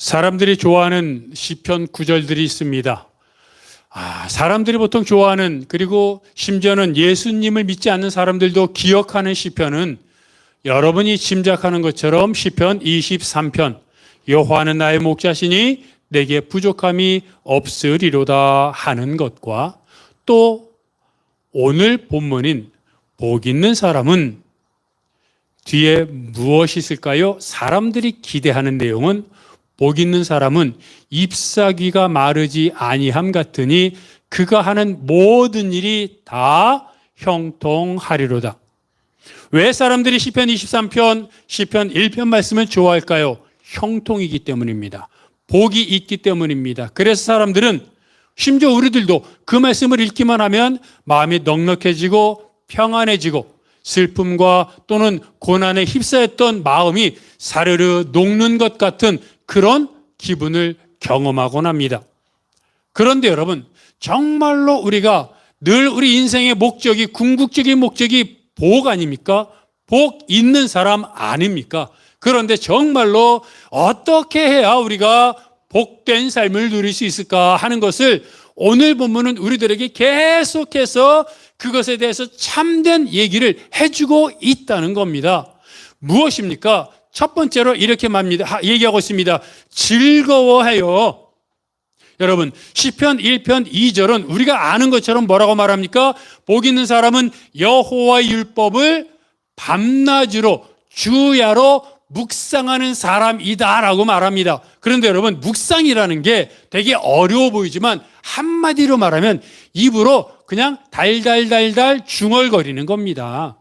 사람들이 좋아하는 시편 구절들이 있습니다. 사람들이 보통 좋아하는, 그리고 심지어는 예수님을 믿지 않는 사람들도 기억하는 시편은 여러분이 짐작하는 것처럼 시편 23편, 여호와는 나의 목자시니 내게 부족함이 없으리로다 하는 것과, 또 오늘 본문인 복 있는 사람은 뒤에 무엇이 있을까요? 사람들이 기대하는 내용은 복 있는 사람은 잎사귀가 마르지 아니함 같으니 그가 하는 모든 일이 다 형통하리로다. 왜 사람들이 시편 23편, 시편 1편 말씀을 좋아할까요? 형통이기 때문입니다. 복이 있기 때문입니다. 그래서 사람들은, 심지어 우리들도 그 말씀을 읽기만 하면 마음이 넉넉해지고 평안해지고 슬픔과 또는 고난에 휩싸였던 마음이 사르르 녹는 것 같은 그런 기분을 경험하곤 합니다. 그런데 여러분, 정말로 우리가 늘 우리 인생의 목적이, 궁극적인 목적이 복 아닙니까? 복 있는 사람 아닙니까? 그런데 정말로 어떻게 해야 우리가 복된 삶을 누릴 수 있을까 하는 것을 오늘 본문은 우리들에게 계속해서 그것에 대해서 참된 얘기를 해주고 있다는 겁니다. 무엇입니까? 첫 번째로 이렇게 얘기하고 있습니다. 즐거워해요. 여러분, 시편 1편 2절은 우리가 아는 것처럼 뭐라고 말합니까? 복 있는 사람은 여호와의 율법을 밤낮으로 주야로 묵상하는 사람이다라고 말합니다. 그런데 여러분, 묵상이라는 게 되게 어려워 보이지만 한마디로 말하면 입으로 그냥 달달달달 중얼거리는 겁니다.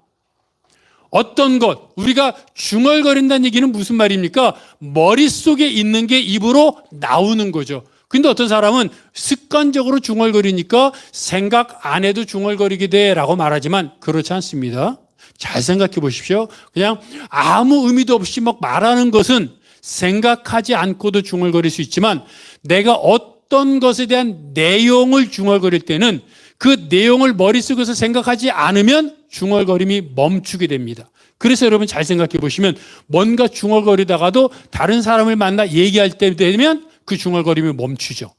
어떤 것, 우리가 중얼거린다는 얘기는 무슨 말입니까? 머릿속에 있는 게 입으로 나오는 거죠. 근데 어떤 사람은 습관적으로 중얼거리니까 생각 안 해도 중얼거리게 돼라고 말하지만 그렇지 않습니다. 잘 생각해 보십시오. 그냥 아무 의미도 없이 막 말하는 것은 생각하지 않고도 중얼거릴 수 있지만, 내가 어떤 것에 대한 내용을 중얼거릴 때는 그 내용을 머릿속에서 생각하지 않으면 중얼거림이 멈추게 됩니다. 그래서 여러분 잘 생각해 보시면, 뭔가 중얼거리다가도 다른 사람을 만나 얘기할 때 되면 그 중얼거림이 멈추죠.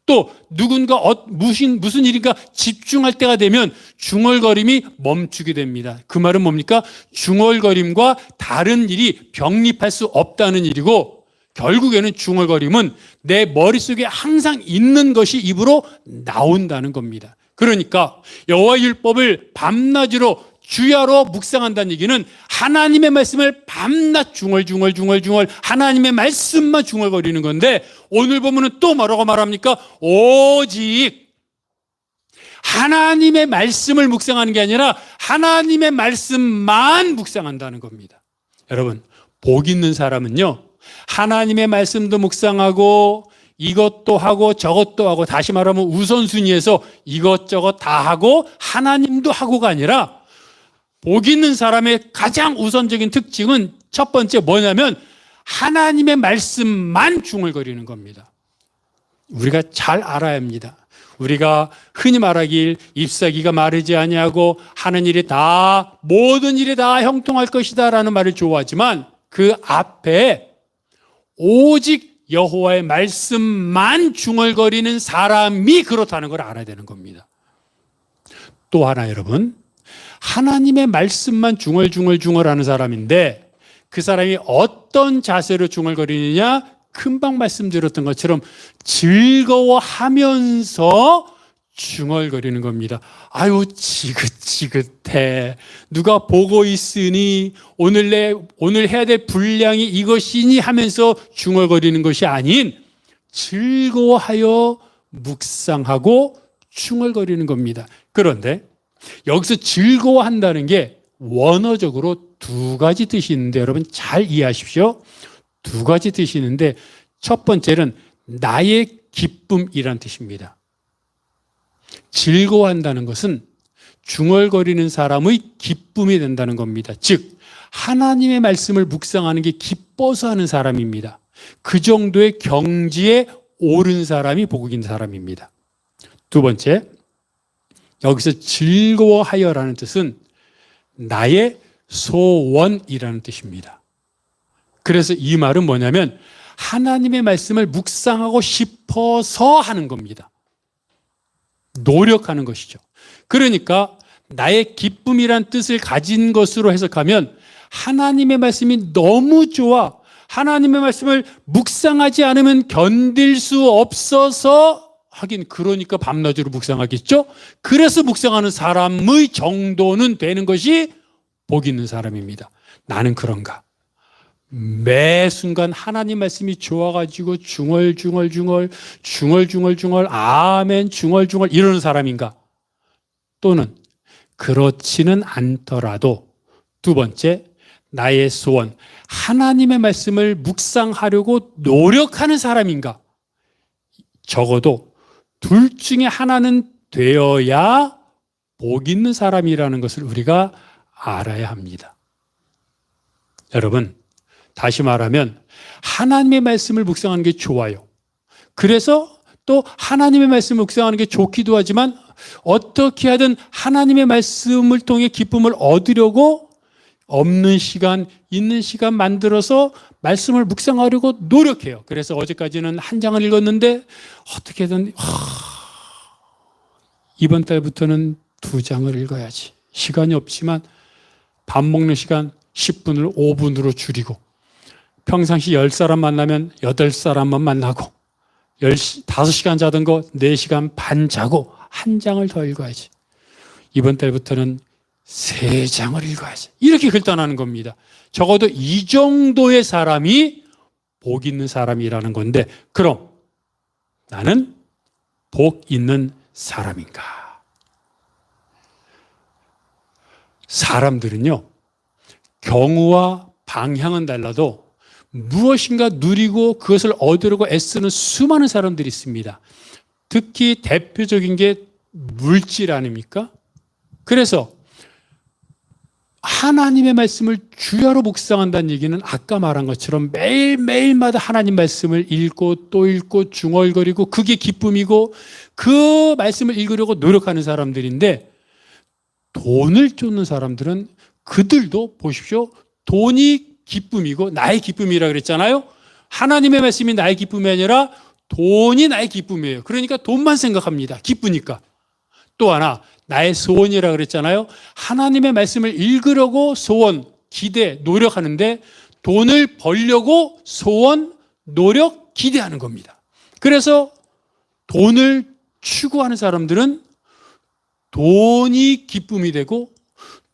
또 누군가 무슨 일인가 집중할 때가 되면 중얼거림이 멈추게 됩니다. 그 말은 뭡니까? 중얼거림과 다른 일이 병립할 수 없다는 일이고, 결국에는 중얼거림은 내 머릿속에 항상 있는 것이 입으로 나온다는 겁니다. 그러니까 여호와의 율법을 밤낮으로 주야로 묵상한다는 얘기는 하나님의 말씀을 밤낮 중얼중얼 하나님의 말씀만 중얼거리는 건데, 오늘 보면은 또 뭐라고 말합니까? 오직 하나님의 말씀을 묵상하는 게 아니라 하나님의 말씀만 묵상한다는 겁니다. 여러분, 복 있는 사람은요, 하나님의 말씀도 묵상하고 이것도 하고 저것도 하고, 다시 말하면 우선순위에서 이것저것 다 하고 하나님도 하고가 아니라, 복 있는 사람의 가장 우선적인 특징은 첫 번째 뭐냐면 하나님의 말씀만 중얼거리는 겁니다. 우리가 잘 알아야 합니다. 우리가 흔히 말하길 잎사귀가 마르지 아니하고 하는 일이 다, 모든 일이 다 형통할 것이다 라는 말을 좋아하지만, 그 앞에 오직 여호와의 말씀만 중얼거리는 사람이 그렇다는 걸 알아야 되는 겁니다. 또 하나, 여러분, 하나님의 말씀만 중얼중얼하는 사람인데 그 사람이 어떤 자세로 중얼거리느냐? 금방 말씀드렸던 것처럼 즐거워하면서 중얼거리는 겁니다. 아유, 지긋지긋해. 누가 보고 있으니 오늘 해야 될 분량이 이것이니 하면서 중얼거리는 것이 아닌, 즐거워하여 묵상하고 중얼거리는 겁니다. 그런데 여기서 즐거워한다는 게 원어적으로 두 가지 뜻이 있는데, 여러분 잘 이해하십시오. 두 가지 뜻이 있는데, 첫 번째는 나의 기쁨이란 뜻입니다. 즐거워한다는 것은 중얼거리는 사람의 기쁨이 된다는 겁니다. 즉, 하나님의 말씀을 묵상하는 게 기뻐서 하는 사람입니다. 그 정도의 경지에 오른 사람이 복 있는 사람입니다. 두 번째, 여기서 즐거워하여라는 뜻은 나의 소원이라는 뜻입니다. 그래서 이 말은 뭐냐면 하나님의 말씀을 묵상하고 싶어서 하는 겁니다. 노력하는 것이죠. 그러니까 나의 기쁨이란 뜻을 가진 것으로 해석하면 하나님의 말씀이 너무 좋아, 하나님의 말씀을 묵상하지 않으면 견딜 수 없어서, 하긴 그러니까 밤낮으로 묵상하겠죠. 그래서 묵상하는 사람의 정도는 되는 것이 복 있는 사람입니다. 나는 그런가? 매 순간 하나님 말씀이 좋아가지고 중얼중얼 아멘 중얼중얼 이러는 사람인가? 또는 그렇지는 않더라도 두 번째, 나의 소원, 하나님의 말씀을 묵상하려고 노력하는 사람인가? 적어도 둘 중에 하나는 되어야 복 있는 사람이라는 것을 우리가 알아야 합니다. 여러분, 다시 말하면 하나님의 말씀을 묵상하는 게 좋아요. 그래서 또 하나님의 말씀을 묵상하는 게 좋기도 하지만 어떻게 하든 하나님의 말씀을 통해 기쁨을 얻으려고 없는 시간, 있는 시간 만들어서 말씀을 묵상하려고 노력해요. 그래서 어제까지는 한 장을 읽었는데 어떻게든 이번 달부터는 2장을 읽어야지. 시간이 없지만 밥 먹는 시간 10분을 5분으로 줄이고 평상시 10사람 만나면 8사람만 만나고 5시간 자던 거 4시간 반 자고 한 장을 더 읽어야지. 이번 달부터는 3장을 읽어야지. 이렇게 결단하는 겁니다. 적어도 이 정도의 사람이 복 있는 사람이라는 건데, 그럼 나는 복 있는 사람인가? 사람들은요, 경우와 방향은 달라도 무엇인가 누리고 그것을 얻으려고 애쓰는 수많은 사람들이 있습니다. 특히 대표적인 게 물질 아닙니까? 그래서 하나님의 말씀을 주야로 묵상한다는 얘기는 아까 말한 것처럼 매일매일마다 하나님 말씀을 읽고 또 읽고 중얼거리고 그게 기쁨이고 그 말씀을 읽으려고 노력하는 사람들인데, 돈을 쫓는 사람들은 그들도 보십시오. 돈이 기쁨이고 나의 기쁨이라 그랬잖아요. 하나님의 말씀이 나의 기쁨이 아니라 돈이 나의 기쁨이에요. 그러니까 돈만 생각합니다. 기쁘니까. 또 하나, 나의 소원이라 그랬잖아요. 하나님의 말씀을 읽으려고 소원, 기대, 노력하는데 돈을 벌려고 소원, 노력, 기대하는 겁니다. 그래서 돈을 추구하는 사람들은 돈이 기쁨이 되고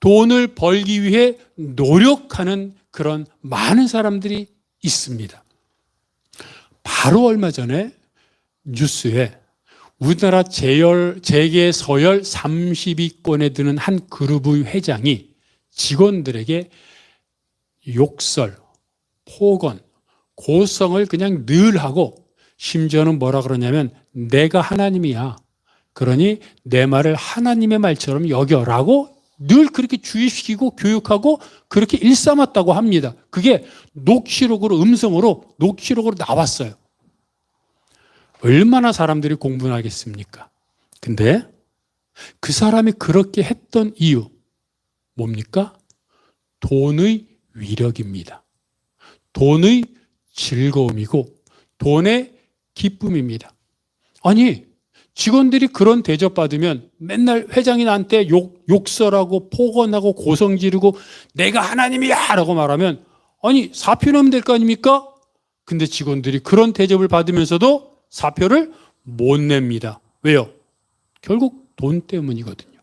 돈을 벌기 위해 노력하는 그런 많은 사람들이 있습니다. 바로 얼마 전에 뉴스에 우리나라 재계 서열 30위권에 드는 한 그룹의 회장이 직원들에게 욕설, 폭언, 고성을 그냥 늘 하고, 심지어는 뭐라 그러냐면 내가 하나님이야, 그러니 내 말을 하나님의 말처럼 여겨라고 늘 그렇게 주의시키고 교육하고 그렇게 일삼았다고 합니다. 그게 녹취록으로, 음성으로 녹취록으로 나왔어요. 얼마나 사람들이 공부를 하겠습니까? 근데 그 사람이 그렇게 했던 이유 뭡니까? 돈의 위력입니다. 돈의 즐거움이고 돈의 기쁨입니다. 아니, 직원들이 그런 대접받으면 맨날 회장이 나한테 욕설하고 폭언하고 고성 지르고 내가 하나님이야 라고 말하면, 아니, 사표 내면 될 거 아닙니까? 근데 직원들이 그런 대접을 받으면서도 사표를 못 냅니다. 왜요? 결국 돈 때문이거든요.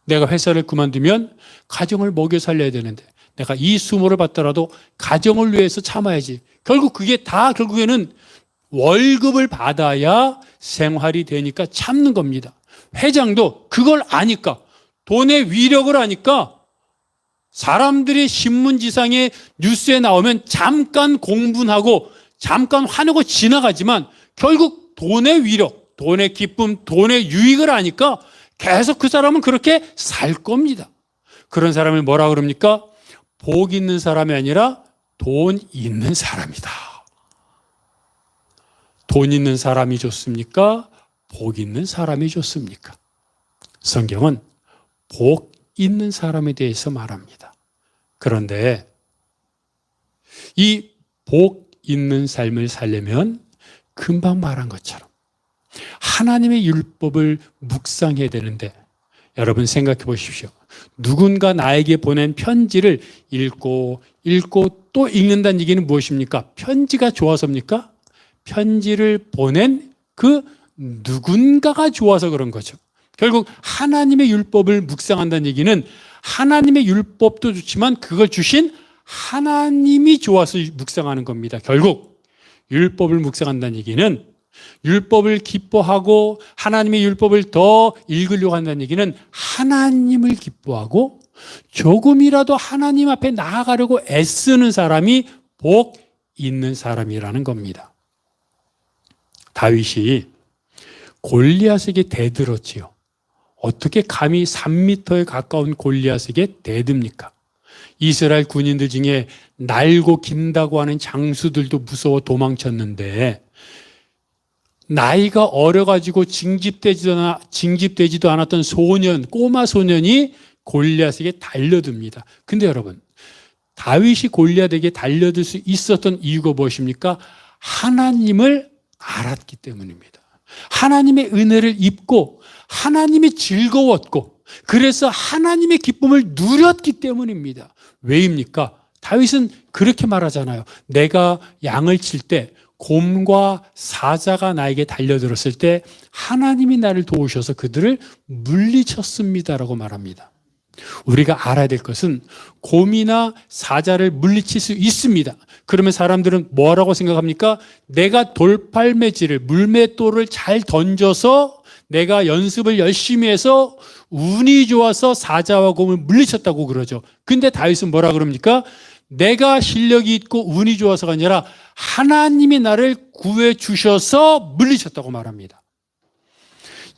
내가 회사를 그만두면 가정을 먹여 살려야 되는데 내가 이 수모를 받더라도 가정을 위해서 참아야지. 결국 그게 다 결국에는 월급을 받아야 생활이 되니까 참는 겁니다. 회장도 그걸 아니까, 돈의 위력을 아니까 사람들이 신문지상에 뉴스에 나오면 잠깐 공분하고 잠깐 화내고 지나가지만 결국 돈의 위력, 돈의 기쁨, 돈의 유익을 아니까 계속 그 사람은 그렇게 살 겁니다. 그런 사람을 뭐라 그럽니까? 복 있는 사람이 아니라 돈 있는 사람이다. 돈 있는 사람이 좋습니까? 복 있는 사람이 좋습니까? 성경은 복 있는 사람에 대해서 말합니다. 그런데 이 복 있는 삶을 살려면 금방 말한 것처럼 하나님의 율법을 묵상해야 되는데, 여러분 생각해 보십시오. 누군가 나에게 보낸 편지를 읽고 또 읽는다는 얘기는 무엇입니까? 편지가 좋아서입니까? 편지를 보낸 그 누군가가 좋아서 그런 거죠. 결국 하나님의 율법을 묵상한다는 얘기는 하나님의 율법도 좋지만 그걸 주신 하나님이 좋아서 묵상하는 겁니다. 결국 율법을 묵상한다는 얘기는, 율법을 기뻐하고 하나님의 율법을 더 읽으려고 한다는 얘기는 하나님을 기뻐하고 조금이라도 하나님 앞에 나아가려고 애쓰는 사람이 복 있는 사람이라는 겁니다. 다윗이 골리앗에게 대들었지요. 어떻게 감히 3m에 가까운 골리앗에게 대듭니까? 이스라엘 군인들 중에 날고 긴다고 하는 장수들도 무서워 도망쳤는데, 나이가 어려가지고 징집되지도 않았던 꼬마 소년이 골리앗에게 달려듭니다. 근데 여러분, 다윗이 골리앗에게 달려들 수 있었던 이유가 무엇입니까? 하나님을 알았기 때문입니다. 하나님의 은혜를 입고 하나님이 즐거웠고, 그래서 하나님의 기쁨을 누렸기 때문입니다. 왜입니까? 다윗은 그렇게 말하잖아요. 내가 양을 칠 때 곰과 사자가 나에게 달려들었을 때 하나님이 나를 도우셔서 그들을 물리쳤습니다라고 말합니다. 우리가 알아야 될 것은 곰이나 사자를 물리칠 수 있습니다. 그러면 사람들은 뭐라고 생각합니까? 내가 돌팔매질을, 물맷돌을 잘 던져서 내가 연습을 열심히 해서 운이 좋아서 사자와 곰을 물리쳤다고 그러죠. 근데 다윗은 뭐라 그럽니까? 내가 실력이 있고 운이 좋아서가 아니라 하나님이 나를 구해 주셔서 물리쳤다고 말합니다.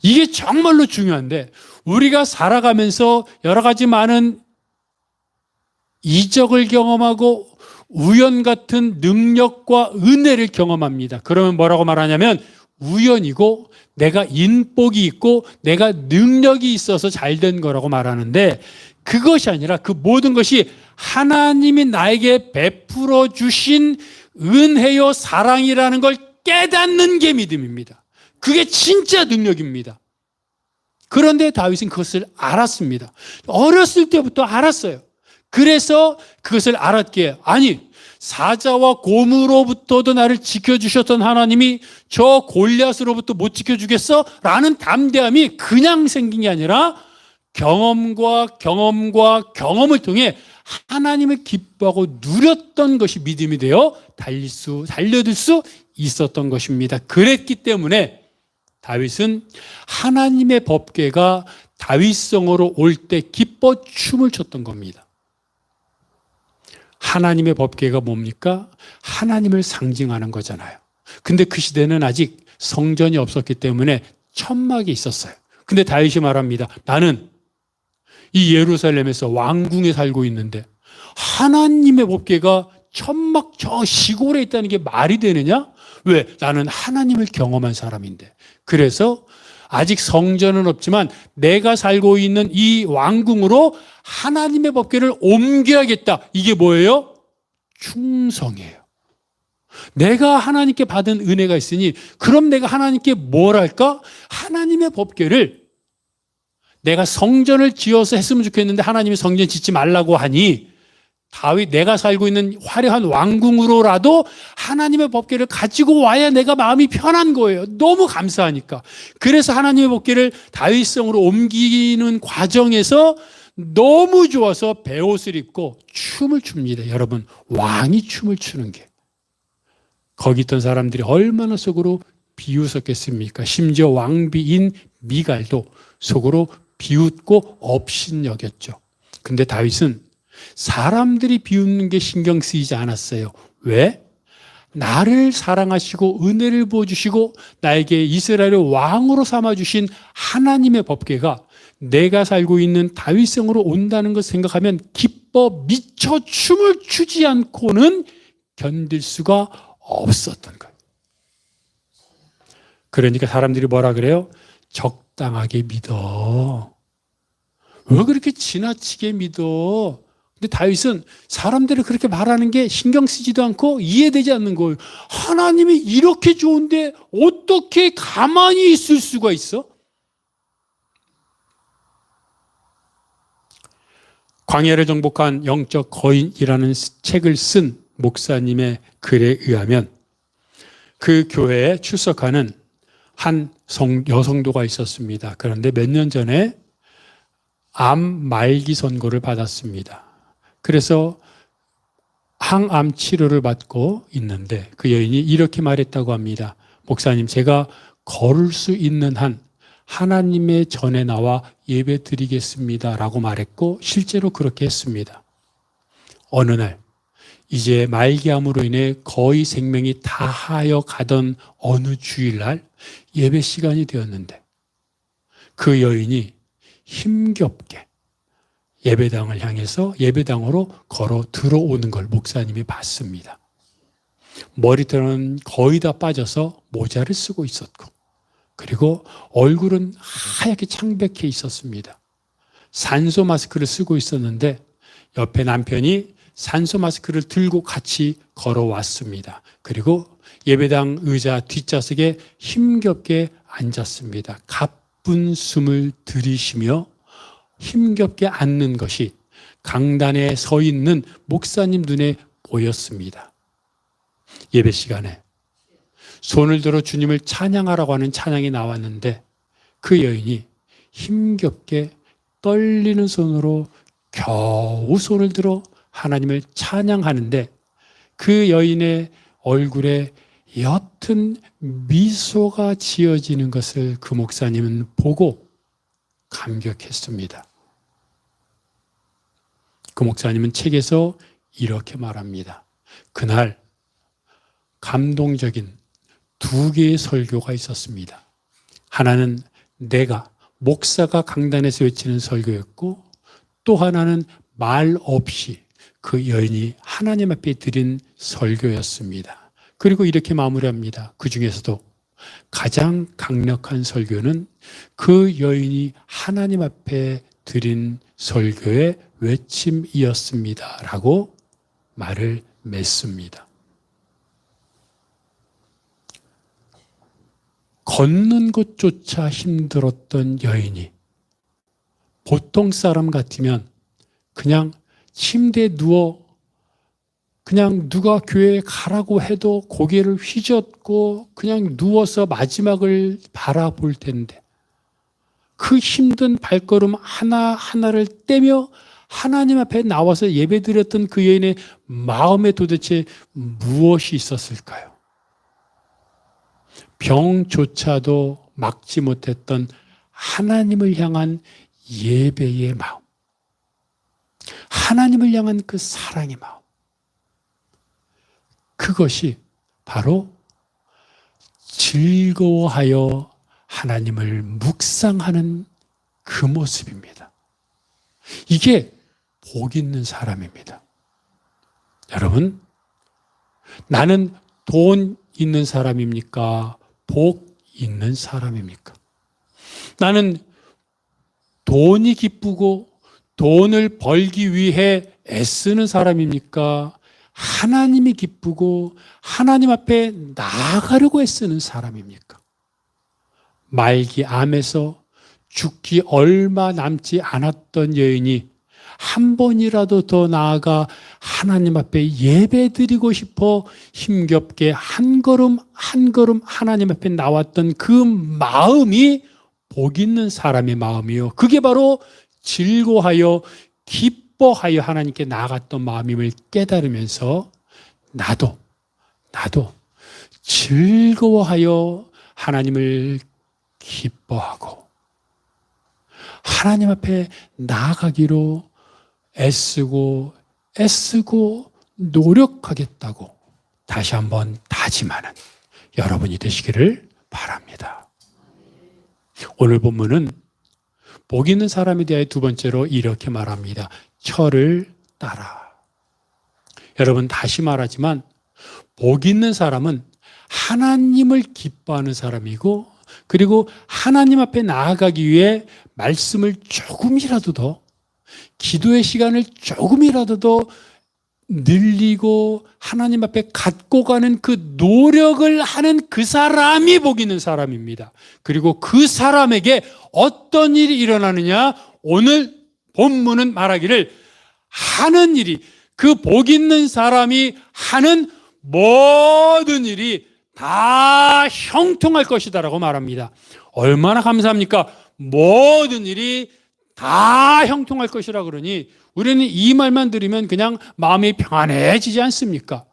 이게 정말로 중요한데, 우리가 살아가면서 여러 가지 많은 이적을 경험하고 우연 같은 능력과 은혜를 경험합니다. 그러면 뭐라고 말하냐면 우연이고 내가 인복이 있고 내가 능력이 있어서 잘 된 거라고 말하는데, 그것이 아니라 그 모든 것이 하나님이 나에게 베풀어 주신 은혜요 사랑이라는 걸 깨닫는 게 믿음입니다. 그게 진짜 능력입니다. 그런데 다윗은 그것을 알았습니다. 어렸을 때부터 알았어요. 그래서 그것을 알았기에, 아니, 사자와 곰으로부터도 나를 지켜주셨던 하나님이 저 골리앗으로부터 못 지켜주겠어? 라는 담대함이 그냥 생긴 게 아니라 경험과 경험을 통해 하나님을 기뻐하고 누렸던 것이 믿음이 되어 달려들 수 있었던 것입니다. 그랬기 때문에 다윗은 하나님의 법궤가 다윗성으로 올 때 기뻐 춤을 췄던 겁니다. 하나님의 법궤가 뭡니까? 하나님을 상징하는 거잖아요. 근데 그 시대는 아직 성전이 없었기 때문에 천막이 있었어요. 근데 다윗이 말합니다. 나는 이 예루살렘에서 왕궁에 살고 있는데 하나님의 법궤가 천막 저 시골에 있다는 게 말이 되느냐? 왜? 나는 하나님을 경험한 사람인데. 그래서 아직 성전은 없지만 내가 살고 있는 이 왕궁으로 하나님의 법궤를 옮겨야겠다. 이게 뭐예요? 충성이에요. 내가 하나님께 받은 은혜가 있으니 그럼 내가 하나님께 뭘 할까? 하나님의 법궤를, 내가 성전을 지어서 했으면 좋겠는데 하나님이 성전 짓지 말라고 하니 다윗, 내가 살고 있는 화려한 왕궁으로라도 하나님의 법궤를 가지고 와야 내가 마음이 편한 거예요. 너무 감사하니까. 그래서 하나님의 법궤를 다윗성으로 옮기는 과정에서 너무 좋아서 베옷을 입고 춤을 춥니다. 여러분, 왕이 춤을 추는 게 거기 있던 사람들이 얼마나 속으로 비웃었겠습니까? 심지어 왕비인 미갈도 속으로 비웃고 업신여겼죠. 근데 다윗은 사람들이 비웃는 게 신경 쓰이지 않았어요. 왜? 나를 사랑하시고 은혜를 부어주시고 나에게 이스라엘의 왕으로 삼아주신 하나님의 법궤가 내가 살고 있는 다윗성으로 온다는 것을 생각하면 기뻐 미쳐 춤을 추지 않고는 견딜 수가 없었던 거예요. 그러니까 사람들이 뭐라 그래요? 적당하게 믿어. 왜 그렇게 지나치게 믿어? 근데 다윗은 사람들이 그렇게 말하는 게 신경 쓰지도 않고 이해되지 않는 거예요. 하나님이 이렇게 좋은데 어떻게 가만히 있을 수가 있어? 광야를 정복한 영적 거인이라는 책을 쓴 목사님의 글에 의하면 그 교회에 출석하는 한 여성도가 있었습니다. 그런데 몇 년 전에 암 말기 선고를 받았습니다. 그래서 항암 치료를 받고 있는데 그 여인이 이렇게 말했다고 합니다. 목사님, 제가 걸을 수 있는 한 하나님의 전에 나와 예배 드리겠습니다 라고 말했고 실제로 그렇게 했습니다. 어느 날 이제 말기암으로 인해 거의 생명이 다하여 가던 어느 주일날 예배 시간이 되었는데 그 여인이 힘겹게 예배당을 향해서 예배당으로 걸어 들어오는 걸 목사님이 봤습니다. 머리털은 거의 다 빠져서 모자를 쓰고 있었고 그리고 얼굴은 하얗게 창백해 있었습니다. 산소 마스크를 쓰고 있었는데 옆에 남편이 산소 마스크를 들고 같이 걸어왔습니다. 그리고 예배당 의자 뒷좌석에 힘겹게 앉았습니다. 가쁜 숨을 들이쉬며 힘겹게 앉는 것이 강단에 서 있는 목사님 눈에 보였습니다. 예배 시간에 손을 들어 주님을 찬양하라고 하는 찬양이 나왔는데 그 여인이 힘겹게 떨리는 손으로 겨우 손을 들어 하나님을 찬양하는데 그 여인의 얼굴에 옅은 미소가 지어지는 것을 그 목사님은 보고 감격했습니다. 그 목사님은 책에서 이렇게 말합니다. 그날 감동적인 두 개의 설교가 있었습니다. 하나는 내가 목사가 강단에서 외치는 설교였고 또 하나는 말 없이 그 여인이 하나님 앞에 드린 설교였습니다. 그리고 이렇게 마무리합니다. 그 중에서도 가장 강력한 설교는 그 여인이 하나님 앞에 드린 설교의 외침이었습니다. 라고 말을 맺습니다. 걷는 것조차 힘들었던 여인이 보통 사람 같으면 그냥 침대에 누워 그냥 누가 교회에 가라고 해도 고개를 휘젓고 그냥 누워서 마지막을 바라볼 텐데 그 힘든 발걸음 하나하나를 떼며 하나님 앞에 나와서 예배드렸던 그 여인의 마음에 도대체 무엇이 있었을까요? 병조차도 막지 못했던 하나님을 향한 예배의 마음, 하나님을 향한 그 사랑의 마음, 그것이 바로 즐거워하여 하나님을 묵상하는 그 모습입니다. 이게 복 있는 사람입니다. 여러분, 나는 돈 있는 사람입니까? 복 있는 사람입니까? 나는 돈이 기쁘고 돈을 벌기 위해 애쓰는 사람입니까? 하나님이 기쁘고 하나님 앞에 나아가려고 애쓰는 사람입니까? 말기암에서 죽기 얼마 남지 않았던 여인이 한 번이라도 더 나아가 하나님 앞에 예배드리고 싶어 힘겹게 한 걸음 한 걸음 하나님 앞에 나왔던 그 마음이 복 있는 사람의 마음이요. 그게 바로 즐거워하여 기뻐하여 하나님께 나아갔던 마음임을 깨달으면서 나도 즐거워하여 하나님을 기뻐하고 하나님 앞에 나아가기로 애쓰고 노력하겠다고 다시 한번 다짐하는 여러분이 되시기를 바랍니다. 오늘 본문은 복 있는 사람에 대해 두 번째로 이렇게 말합니다. 철을 따라. 여러분, 다시 말하지만 복 있는 사람은 하나님을 기뻐하는 사람이고 그리고 하나님 앞에 나아가기 위해 말씀을 조금이라도 더 기도의 시간을 조금이라도 더 늘리고 하나님 앞에 갖고 가는 그 노력을 하는 그 사람이 복 있는 사람입니다. 그리고 그 사람에게 어떤 일이 일어나느냐? 오늘 본문은 말하기를 하는 일이, 그 복 있는 사람이 하는 모든 일이 다 형통할 것이다라고 말합니다. 얼마나 감사합니까? 모든 일이 다 형통할 것이라 그러니 우리는 이 말만 들으면 그냥 마음이 평안해지지 않습니까?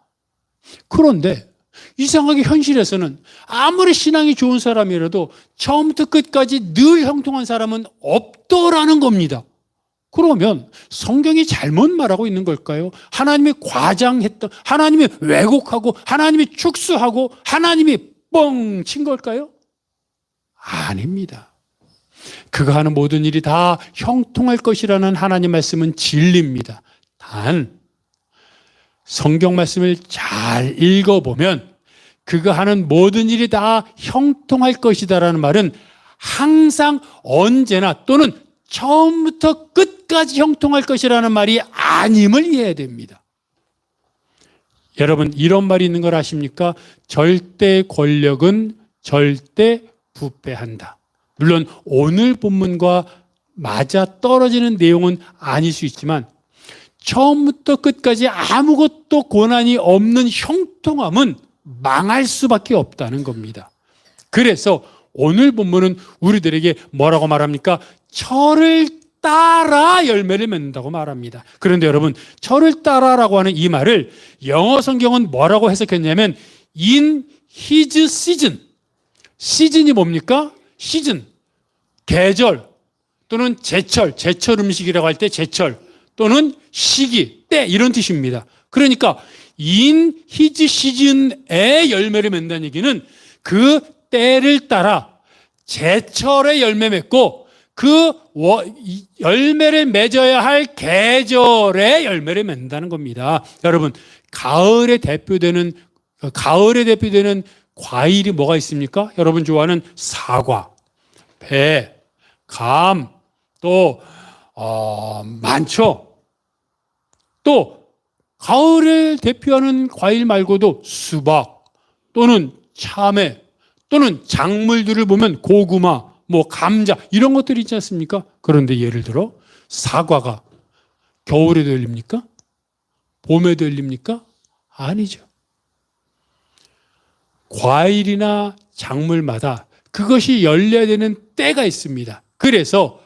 그런데 이상하게 현실에서는 아무리 신앙이 좋은 사람이라도 처음부터 끝까지 늘 형통한 사람은 없더라는 겁니다. 그러면 성경이 잘못 말하고 있는 걸까요? 하나님이 과장했던, 하나님이 왜곡하고, 하나님이 축소하고, 하나님이 뻥친 걸까요? 아닙니다. 그가 하는 모든 일이 다 형통할 것이라는 하나님 말씀은 진리입니다. 단 성경 말씀을 잘 읽어보면 그가 하는 모든 일이 다 형통할 것이다라는 말은 항상 언제나 또는 처음부터 끝까지 형통할 것이라는 말이 아님을 이해해야 됩니다. 여러분, 이런 말이 있는 걸 아십니까? 절대 권력은 절대 부패한다. 물론 오늘 본문과 맞아 떨어지는 내용은 아닐 수 있지만 처음부터 끝까지 아무것도 고난이 없는 형통함은 망할 수밖에 없다는 겁니다. 그래서 오늘 본문은 우리들에게 뭐라고 말합니까? 철을 따라 열매를 맺는다고 말합니다. 그런데 여러분, 철을 따라라고 하는 이 말을 영어 성경은 뭐라고 해석했냐면 in his season. 시즌이 뭡니까? 시즌, 계절 또는 제철, 제철 음식이라고 할 때 제철 또는 시기, 때 이런 뜻입니다. 그러니까 in his season에 열매를 맺는다는 얘기는 그 때를 따라 제철에 열매 맺고 그 열매를 맺어야 할 계절에 열매를 맺는다는 겁니다. 여러분, 가을에 대표되는 과일이 뭐가 있습니까? 여러분 좋아하는 사과, 배, 감, 또 많죠. 또 가을을 대표하는 과일 말고도 수박 또는 참외 또는 작물들을 보면 고구마, 감자 이런 것들이 있지 않습니까? 그런데 예를 들어 사과가 겨울에도 열립니까? 봄에도 열립니까? 아니죠. 과일이나 작물마다 그것이 열려야 되는 때가 있습니다. 그래서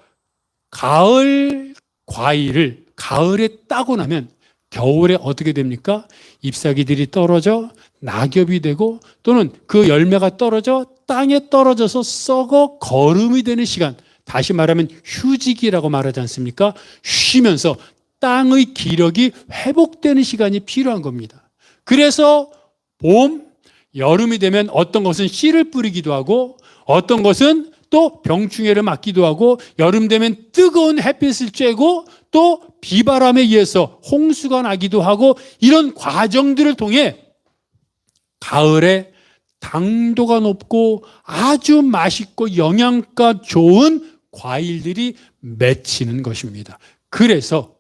가을 과일을 가을에 따고 나면 겨울에 어떻게 됩니까? 잎사귀들이 떨어져 낙엽이 되고 또는 그 열매가 떨어져 땅에 떨어져서 썩어 거름이 되는 시간, 다시 말하면 휴지기라고 말하지 않습니까? 쉬면서 땅의 기력이 회복되는 시간이 필요한 겁니다. 그래서 봄, 여름이 되면 어떤 것은 씨를 뿌리기도 하고 어떤 것은 또 병충해를 막기도 하고 여름 되면 뜨거운 햇빛을 쬐고 또 비바람에 의해서 홍수가 나기도 하고 이런 과정들을 통해 가을에 당도가 높고 아주 맛있고 영양가 좋은 과일들이 맺히는 것입니다. 그래서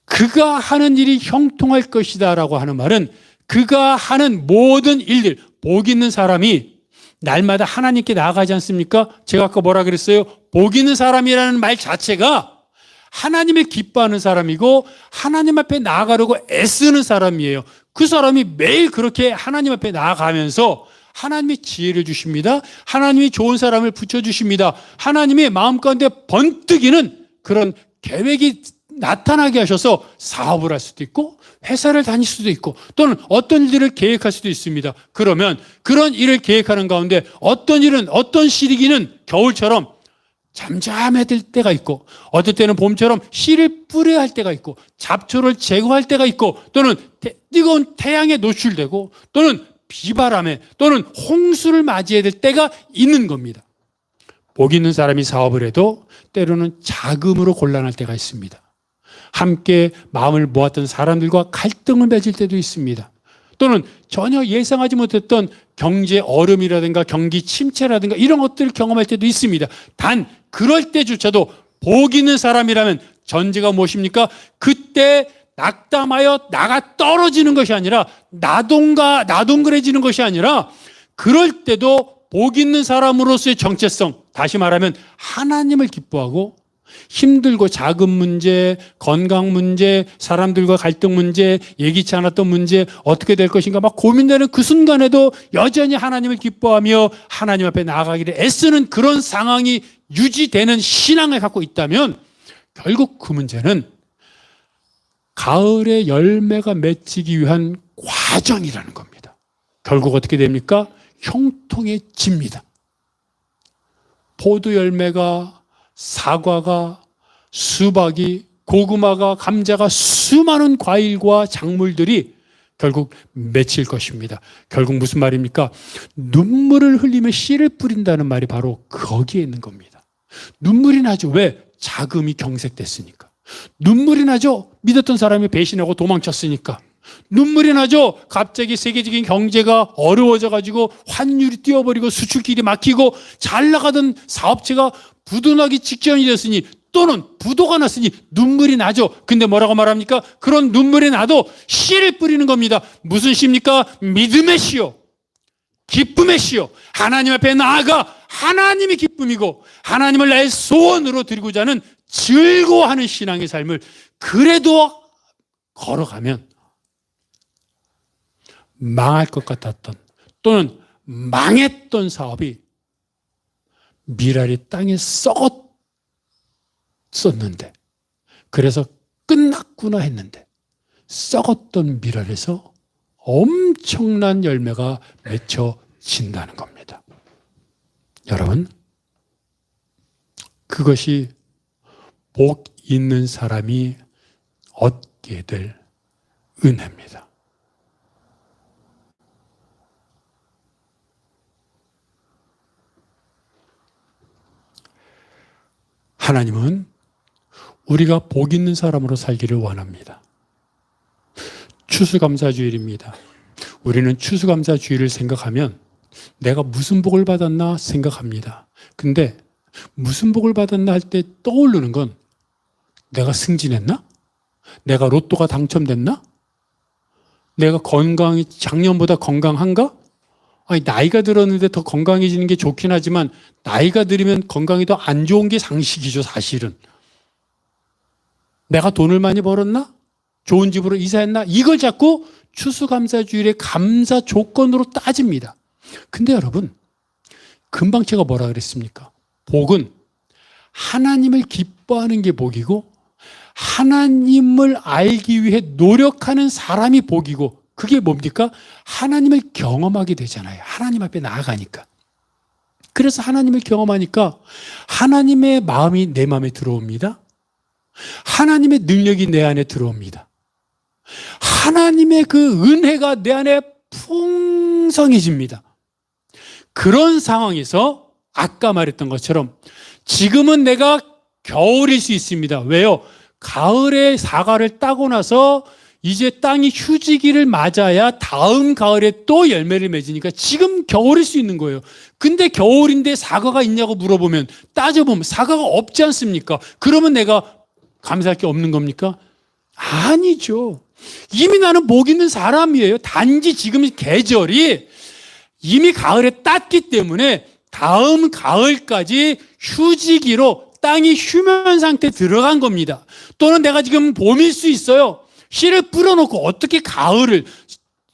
그가 하는 일이 형통할 것이다 라고 하는 말은 그가 하는 모든 일들, 복 있는 사람이 날마다 하나님께 나아가지 않습니까? 제가 아까 뭐라 그랬어요? 복 있는 사람이라는 말 자체가 하나님을 기뻐하는 사람이고 하나님 앞에 나아가려고 애쓰는 사람이에요. 그 사람이 매일 그렇게 하나님 앞에 나아가면서 하나님이 지혜를 주십니다. 하나님이 좋은 사람을 붙여주십니다. 하나님이 마음 가운데 번뜩이는 그런 계획이 나타나게 하셔서 사업을 할 수도 있고 회사를 다닐 수도 있고 또는 어떤 일들을 계획할 수도 있습니다. 그러면 그런 일을 계획하는 가운데 어떤 일은 어떤 시기는 겨울처럼 잠잠해질 때가 있고 어떨 때는 봄처럼 씨를 뿌려야 할 때가 있고 잡초를 제거할 때가 있고 또는 뜨거운 태양에 노출되고 또는 비바람에 또는 홍수를 맞이해야 될 때가 있는 겁니다. 복 있는 사람이 사업을 해도 때로는 자금으로 곤란할 때가 있습니다. 함께 마음을 모았던 사람들과 갈등을 맺을 때도 있습니다. 또는 전혀 예상하지 못했던 경제 어려움이라든가 경기 침체라든가 이런 것들을 경험할 때도 있습니다. 단 그럴 때조차도 복 있는 사람이라면 전제가 무엇입니까? 그때 낙담하여 나가 떨어지는 것이 아니라 나동그래지는 것이 아니라 그럴 때도 복 있는 사람으로서의 정체성, 다시 말하면 하나님을 기뻐하고 힘들고 작은 문제, 건강 문제, 사람들과 갈등 문제, 예기치 않았던 문제 어떻게 될 것인가 막 고민되는 그 순간에도 여전히 하나님을 기뻐하며 하나님 앞에 나아가기를 애쓰는 그런 상황이 유지되는 신앙을 갖고 있다면 결국 그 문제는 가을에 열매가 맺히기 위한 과정이라는 겁니다. 결국 어떻게 됩니까? 형통해집니다. 포도 열매가, 사과가, 수박이, 고구마가, 감자가, 수많은 과일과 작물들이 결국 맺힐 것입니다. 결국 무슨 말입니까? 눈물을 흘리며 씨를 뿌린다는 말이 바로 거기에 있는 겁니다. 눈물이 나죠. 왜? 자금이 경색됐으니까. 눈물이 나죠. 믿었던 사람이 배신하고 도망쳤으니까. 눈물이 나죠. 갑자기 세계적인 경제가 어려워져가지고 환율이 뛰어버리고 수출길이 막히고 잘 나가던 사업체가 부도나기 직전이 됐으니 또는 부도가 났으니 눈물이 나죠. 근데 뭐라고 말합니까? 그런 눈물이 나도 씨를 뿌리는 겁니다. 무슨 씨입니까? 믿음의 씨요. 기쁨의 씨요. 하나님 앞에 나아가 하나님이 기쁨이고 하나님을 나의 소원으로 드리고자 하는 즐거워하는 신앙의 삶을 그래도 걸어가면 망할 것 같았던 또는 망했던 사업이 미랄이 땅에 썩었었는데 그래서 끝났구나 했는데 썩었던 미랄에서 엄청난 열매가 맺혀진다는 겁니다. 여러분, 그것이 복 있는 사람이 얻게 될 은혜입니다. 하나님은 우리가 복 있는 사람으로 살기를 원합니다. 추수감사주일입니다. 우리는 추수감사주일을 생각하면 내가 무슨 복을 받았나 생각합니다. 근데 무슨 복을 받았나 할 때 떠오르는 건 내가 승진했나? 내가 로또가 당첨됐나? 내가 건강이 작년보다 건강한가? 아니, 나이가 들었는데 더 건강해지는 게 좋긴 하지만 나이가 들으면 건강이 더 안 좋은 게 상식이죠, 사실은. 내가 돈을 많이 벌었나? 좋은 집으로 이사했나? 이걸 자꾸 추수감사주일의 감사 조건으로 따집니다. 근데 여러분, 금방 제가 뭐라 그랬습니까? 복은 하나님을 기뻐하는 게 복이고 하나님을 알기 위해 노력하는 사람이 복이고 그게 뭡니까? 하나님을 경험하게 되잖아요. 하나님 앞에 나아가니까. 그래서 하나님을 경험하니까 하나님의 마음이 내 마음에 들어옵니다. 하나님의 능력이 내 안에 들어옵니다. 하나님의 그 은혜가 내 안에 풍성해집니다. 그런 상황에서 아까 말했던 것처럼 지금은 내가 겨울일 수 있습니다. 왜요? 가을에 사과를 따고 나서 이제 땅이 휴지기를 맞아야 다음 가을에 또 열매를 맺으니까 지금 겨울일 수 있는 거예요. 근데 겨울인데 사과가 있냐고 물어보면 따져보면 사과가 없지 않습니까? 그러면 내가 감사할 게 없는 겁니까? 아니죠. 이미 나는 복 있는 사람이에요. 단지 지금 계절이 이미 가을에 땄기 때문에 다음 가을까지 휴지기로 땅이 휴면 상태에 들어간 겁니다. 또는 내가 지금 봄일 수 있어요. 씨를 뿌려놓고 어떻게 가을을,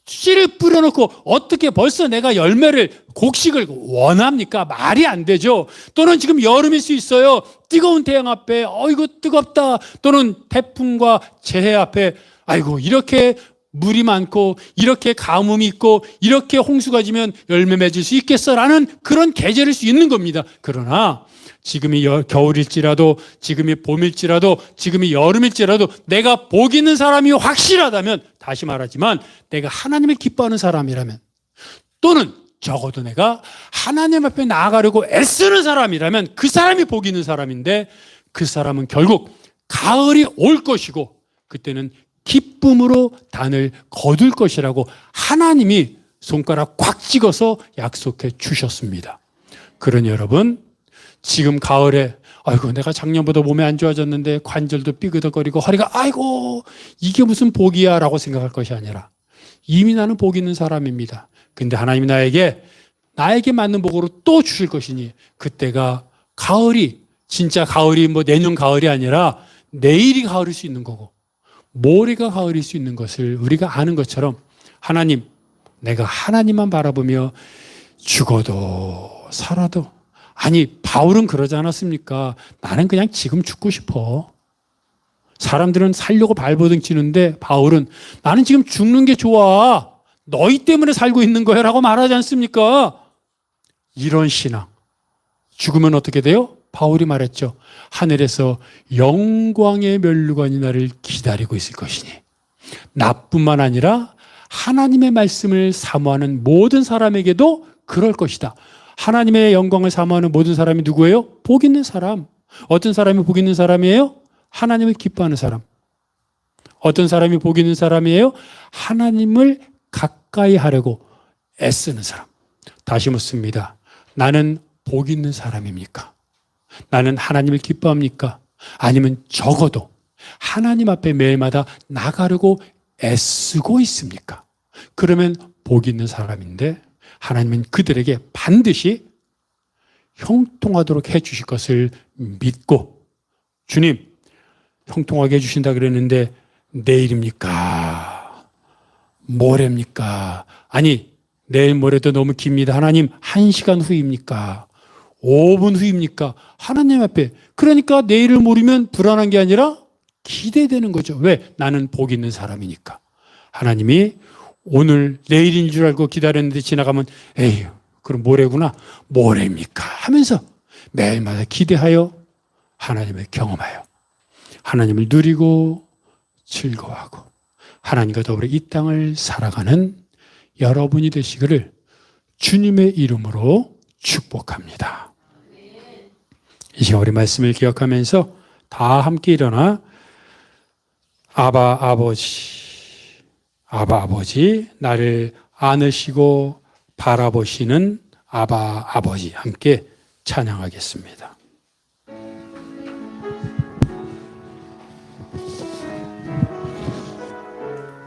씨를 뿌려놓고 어떻게 벌써 내가 열매를, 곡식을 원합니까? 말이 안 되죠. 또는 지금 여름일 수 있어요. 뜨거운 태양 앞에 이거 뜨겁다. 또는 태풍과 재해 앞에 아이고 이렇게 물이 많고 이렇게 가뭄이 있고 이렇게 홍수가 지면 열매 맺을 수 있겠어라는 그런 계절일 수 있는 겁니다. 그러나 지금이 겨울일지라도 지금이 봄일지라도 지금이 여름일지라도 내가 복 있는 사람이 확실하다면 다시 말하지만 내가 하나님을 기뻐하는 사람이라면 또는 적어도 내가 하나님 앞에 나아가려고 애쓰는 사람이라면 그 사람이 복 있는 사람인데 그 사람은 결국 가을이 올 것이고 그때는 기쁨으로 단을 거둘 것이라고 하나님이 손가락 꽉 찍어서 약속해 주셨습니다. 그러니 여러분 지금 가을에 아이고, 내가 작년보다 몸이 안 좋아졌는데 관절도 삐그덕거리고 허리가, 아이고, 이게 무슨 복이야 라고 생각할 것이 아니라 이미 나는 복 있는 사람입니다. 근데 하나님이 나에게 맞는 복으로 또 주실 것이니 그때가 가을이, 진짜 가을이 뭐 내년 가을이 아니라 내일이 가을일 수 있는 거고 모레가 가을일 수 있는 것을 우리가 아는 것처럼 하나님, 내가 하나님만 바라보며 죽어도 살아도, 아니 바울은 그러지 않았습니까? 나는 그냥 지금 죽고 싶어. 사람들은 살려고 발버둥 치는데 바울은 나는 지금 죽는 게 좋아. 너희 때문에 살고 있는 거야 라고 말하지 않습니까? 이런 신앙. 죽으면 어떻게 돼요? 바울이 말했죠. 하늘에서 영광의 면류관이 나를 기다리고 있을 것이니. 나뿐만 아니라 하나님의 말씀을 사모하는 모든 사람에게도 그럴 것이다. 하나님의 영광을 사모하는 모든 사람이 누구예요? 복 있는 사람. 어떤 사람이 복 있는 사람이에요? 하나님을 기뻐하는 사람. 어떤 사람이 복 있는 사람이에요? 하나님을 가까이 하려고 애쓰는 사람. 다시 묻습니다. 나는 복 있는 사람입니까? 나는 하나님을 기뻐합니까? 아니면 적어도 하나님 앞에 매일마다 나가려고 애쓰고 있습니까? 그러면 복 있는 사람인데 하나님은 그들에게 반드시 형통하도록 해주실 것을 믿고, 주님, 형통하게 해주신다 그랬는데 내일입니까? 모레입니까? 아니, 내일 모레도 너무 깁니다. 하나님, 1시간 후입니까? 5분 후입니까? 하나님 앞에. 그러니까 내일을 모르면 불안한 게 아니라 기대되는 거죠. 왜? 나는 복 있는 사람이니까. 하나님이 오늘 내일인 줄 알고 기다렸는데 지나가면 에휴, 그럼 모레구나. 모레입니까? 하면서 매일마다 기대하여 하나님을 경험하여 하나님을 누리고 즐거워하고 하나님과 더불어 이 땅을 살아가는 여러분이 되시기를 주님의 이름으로 축복합니다. 이 시간 우리 말씀을 기억하면서 다 함께 일어나 아바 아버지, 나를 안으시고 바라보시는 아바 아버지, 함께 찬양하겠습니다.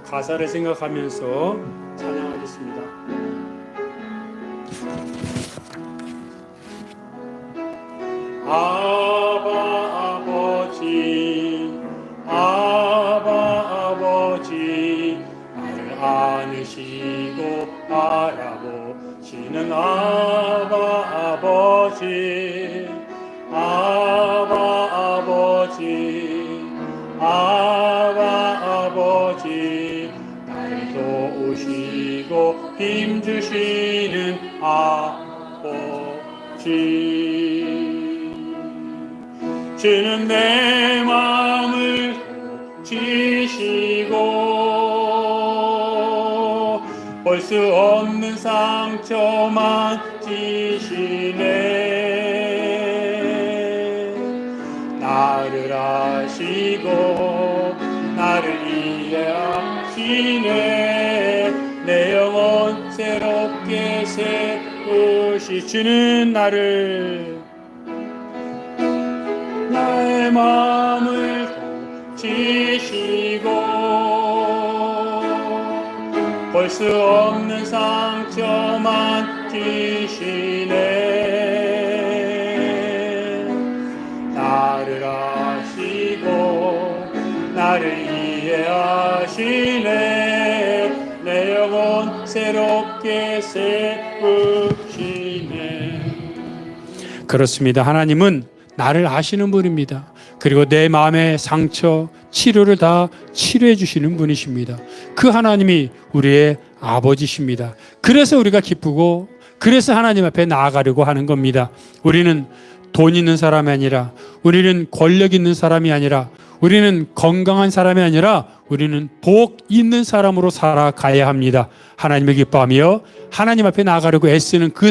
가사를 생각하면서 찬양하겠습니다. 아바 아버지, 아바 아버지, 나를 안으시고 바라보시는 아바 아버지, 아바 아버지, 아바 아버지, 나를 도우시고 힘주시는 아버지. 주는 내 마음을 지시고 볼 수 없는 상처만 지시네. 나를 아시고 나를 이해하시네. 내 영혼 새롭게 세우시. 주는 나의 마음을 지시고 볼 수 없는 상처만 지시네. 나를 아시고 나를 이해하시네. 내 영혼 새롭게 세우시네. 그렇습니다. 하나님은 나를 아시는 분입니다. 그리고 내 마음의 상처, 치료를 다 치료해 주시는 분이십니다. 그 하나님이 우리의 아버지십니다. 그래서 우리가 기쁘고 그래서 하나님 앞에 나아가려고 하는 겁니다. 우리는 돈 있는 사람이 아니라, 우리는 권력 있는 사람이 아니라, 우리는 건강한 사람이 아니라 우리는 복 있는 사람으로 살아가야 합니다. 하나님을 기뻐하며 하나님 앞에 나아가려고 애쓰는 그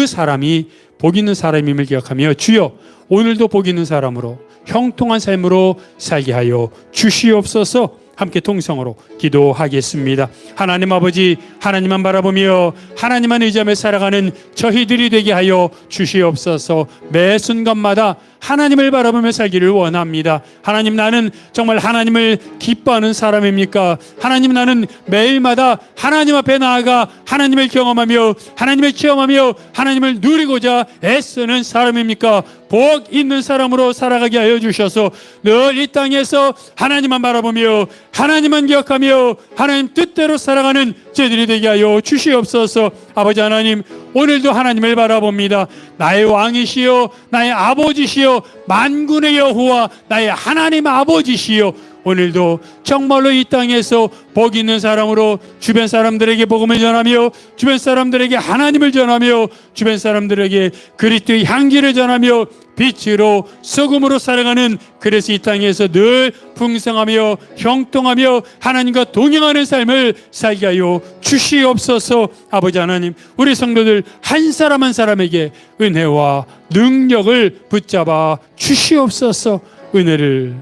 사람이 복 있는 사람임을 기억하며 주여, 오늘도 복 있는 사람으로 형통한 삶으로 살게 하여 주시옵소서. 함께 통성으로 기도하겠습니다. 하나님 아버지, 하나님만 바라보며 하나님만 의지하며 살아가는 저희들이 되게 하여 주시옵소서. 매 순간마다 하나님을 바라보며 살기를 원합니다. 하나님, 나는 정말 하나님을 기뻐하는 사람입니까? 하나님, 나는 매일마다 하나님 앞에 나아가 하나님을 경험하며 하나님을 체험하며 하나님을 누리고자 애쓰는 사람입니까? 복 있는 사람으로 살아가게 하여 주셔서 늘 이 땅에서 하나님만 바라보며 하나님만 기억하며 하나님 뜻대로 살아가는 저희들이 되게 하여 주시옵소서. 아버지 하나님, 오늘도 하나님을 바라봅니다. 나의 왕이시여, 나의 아버지시여, 만군의 여호와, 나의 하나님 아버지시여, 오늘도 정말로 이 땅에서 복 있는 사람으로 주변 사람들에게 복음을 전하며 주변 사람들에게 하나님을 전하며 주변 사람들에게 그리스도의 향기를 전하며 빛으로 소금으로 살아가는, 그래서 이 땅에서 늘 풍성하며 형통하며 하나님과 동행하는 삶을 살게 하여 주시옵소서. 아버지 하나님, 우리 성도들 한 사람 한 사람에게 은혜와 능력을 붙잡아 주시옵소서. 은혜를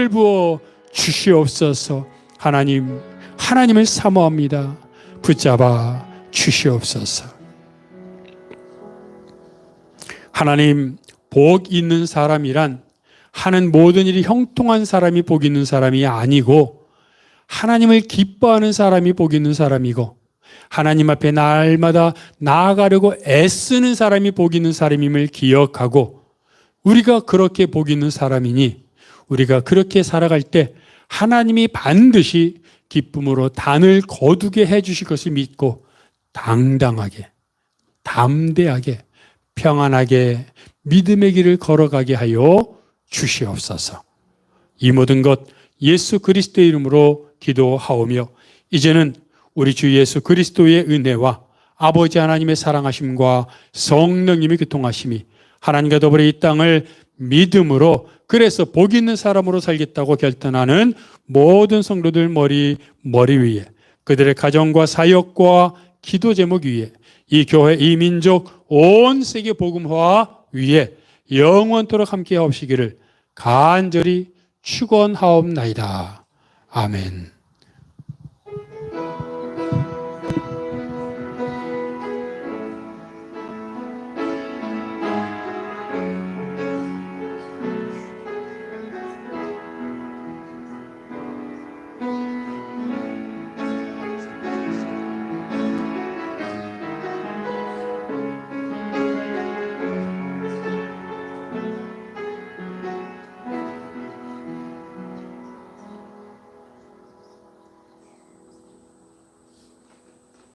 부어 주시옵소서. 하나님을 사모합니다. 붙잡아 주시옵소서. 하나님, 복 있는 사람이란 하는 모든 일이 형통한 사람이 복 있는 사람이 아니고, 하나님을 기뻐하는 사람이 복 있는 사람이고, 하나님 앞에 날마다 나아가려고 애쓰는 사람이 복 있는 사람임을 기억하고, 우리가 그렇게 복 있는 사람이니 우리가 그렇게 살아갈 때 하나님이 반드시 기쁨으로 단을 거두게 해주실 것을 믿고 당당하게, 담대하게, 평안하게 믿음의 길을 걸어가게 하여 주시옵소서. 이 모든 것 예수 그리스도의 이름으로 기도하오며, 이제는 우리 주 예수 그리스도의 은혜와 아버지 하나님의 사랑하심과 성령님의 교통하심이 하나님과 더불어 이 땅을 믿음으로, 그래서 복 있는 사람으로 살겠다고 결단하는 모든 성도들 머리 위에, 그들의 가정과 사역과 기도 제목 위에, 이 교회, 이 민족, 온 세계 복음화 위에 영원토록 함께 하옵시기를 간절히 축원하옵나이다. 아멘.